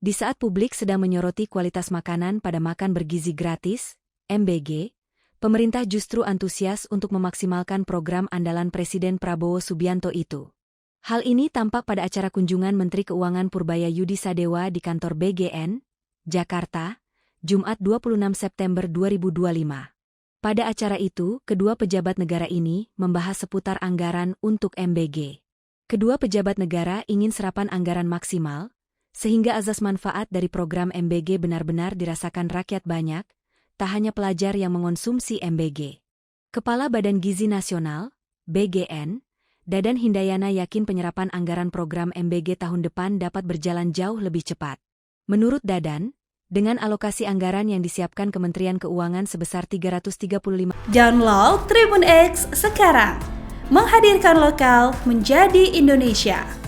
Di saat publik sedang menyoroti kualitas makanan pada Makan Bergizi Gratis, MBG, pemerintah justru antusias untuk memaksimalkan program andalan Presiden Prabowo Subianto itu. Hal ini tampak pada acara kunjungan Menteri Keuangan Purbaya Yudi Sadewa di kantor BGN, Jakarta, Jumat 26 September 2025. Pada acara itu, kedua pejabat negara ini membahas seputar anggaran untuk MBG. Kedua pejabat negara ingin serapan anggaran maksimal, sehingga azas manfaat dari program MBG benar-benar dirasakan rakyat banyak, tak hanya pelajar yang mengonsumsi MBG. Kepala Badan Gizi Nasional, BGN, Dadan Hindayana yakin penyerapan anggaran program MBG tahun depan dapat berjalan jauh lebih cepat. Menurut Dadan, dengan alokasi anggaran yang disiapkan Kementerian Keuangan sebesar 335. Download Tribun X sekarang, menghadirkan lokal menjadi Indonesia.